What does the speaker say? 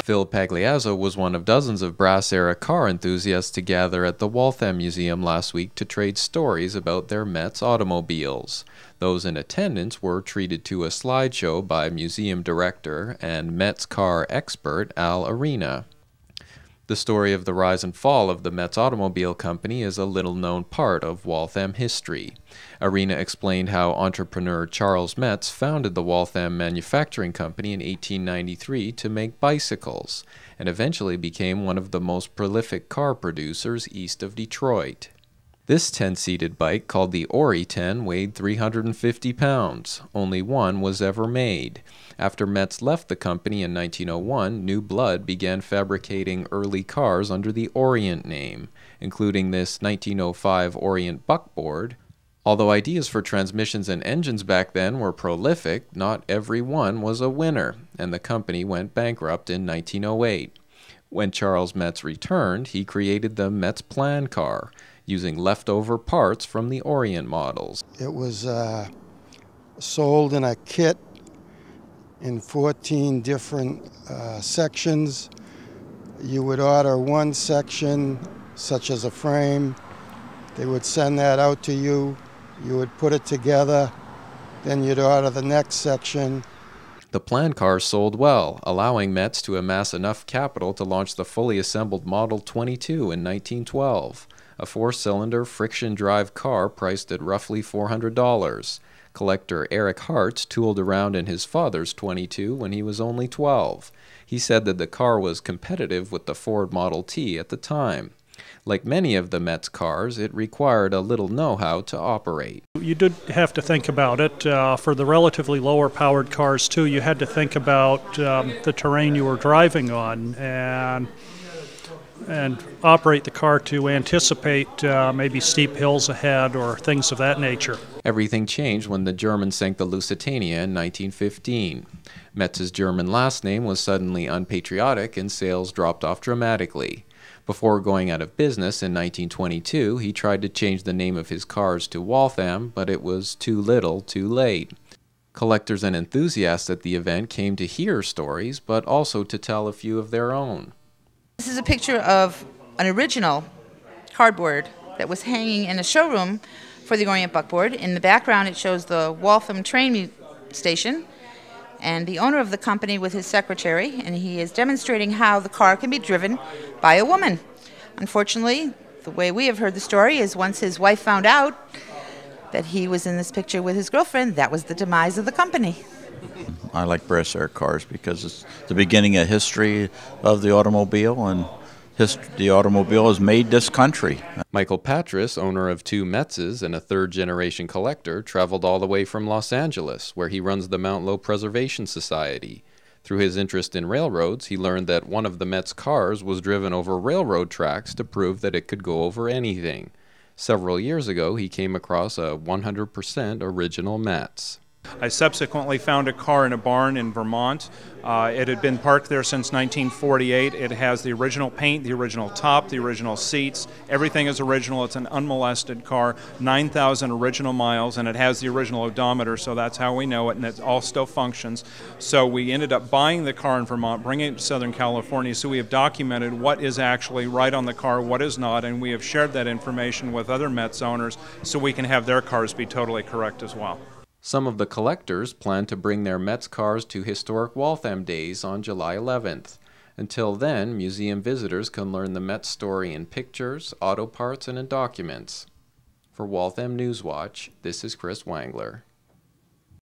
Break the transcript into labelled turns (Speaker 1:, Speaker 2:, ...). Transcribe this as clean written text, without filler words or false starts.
Speaker 1: Phil Pagliazzo was one of dozens of brass-era car enthusiasts to gather at the Waltham Museum last week to trade stories about their Metz automobiles. Those in attendance were treated to a slideshow by museum director and Metz car expert Al Arena. The story of the rise and fall of the Metz Automobile Company is a little-known part of Waltham history. Arena explained how entrepreneur Charles Metz founded the Waltham Manufacturing Company in 1893 to make bicycles, and eventually became one of the most prolific car producers east of Detroit. This 10-seated bike, called the Ori 10, weighed 350 pounds. Only one was ever made. After Metz left the company in 1901, New Blood began fabricating early cars under the Orient name, including this 1905 Orient buckboard. Although ideas for transmissions and engines back then were prolific, not every one was a winner, and the company went bankrupt in 1908. When Charles Metz returned, he created the Metz Plan car, using leftover parts from the Orient models.
Speaker 2: It was sold in a kit in 14 different sections. You would order one section, such as a frame. They would send that out to you. You would put it together. Then you'd order the next section.
Speaker 1: The Plan car sold well, allowing Metz to amass enough capital to launch the fully assembled Model 22 in 1912. A four-cylinder friction-drive car priced at roughly $400. Collector Eric Hartz tooled around in his father's 22 when he was only 12. He said that the car was competitive with the Ford Model T at the time. Like many of the Metz cars, it required a little know-how to operate.
Speaker 3: You did have to think about it. For the relatively lower-powered cars, too, you had to think about the terrain you were driving on and operate the car to anticipate maybe steep hills ahead or things of that nature.
Speaker 1: Everything changed when the Germans sank the Lusitania in 1915. Metz's German last name was suddenly unpatriotic and sales dropped off dramatically. Before going out of business in 1922, he tried to change the name of his cars to Waltham, but it was too little, too late. Collectors and enthusiasts at the event came to hear stories, but also to tell a few of their own.
Speaker 4: This is a picture of an original cardboard that was hanging in a showroom for the Orient buckboard. In the background it shows the Waltham train station and the owner of the company with his secretary, and he is demonstrating how the car can be driven by a woman. Unfortunately, the way we have heard the story is once his wife found out that he was in this picture with his girlfriend, that was the demise of the company.
Speaker 5: I like brass air cars because it's the beginning of history of the automobile, and the automobile has made this country.
Speaker 1: Michael Patras, owner of two Metzes and a third-generation collector, traveled all the way from Los Angeles, where he runs the Mount Low Preservation Society. Through his interest in railroads, he learned that one of the Metz cars was driven over railroad tracks to prove that it could go over anything. Several years ago, he came across a 100% original Metz.
Speaker 6: I subsequently found a car in a barn in Vermont. It had been parked there since 1948. It has the original paint, the original top, the original seats. Everything is original. It's an unmolested car, 9,000 original miles, and it has the original odometer, so that's how we know it, and it all still functions. So we ended up buying the car in Vermont, bringing it to Southern California, so we have documented what is actually right on the car, what is not, and we have shared that information with other Metz owners so we can have their cars be totally correct as well.
Speaker 1: Some of the collectors plan to bring their Metz cars to historic Waltham Days on July 11th. Until then, museum visitors can learn the Metz story in pictures, auto parts, and in documents. For Waltham Newswatch, this is Chris Wangler.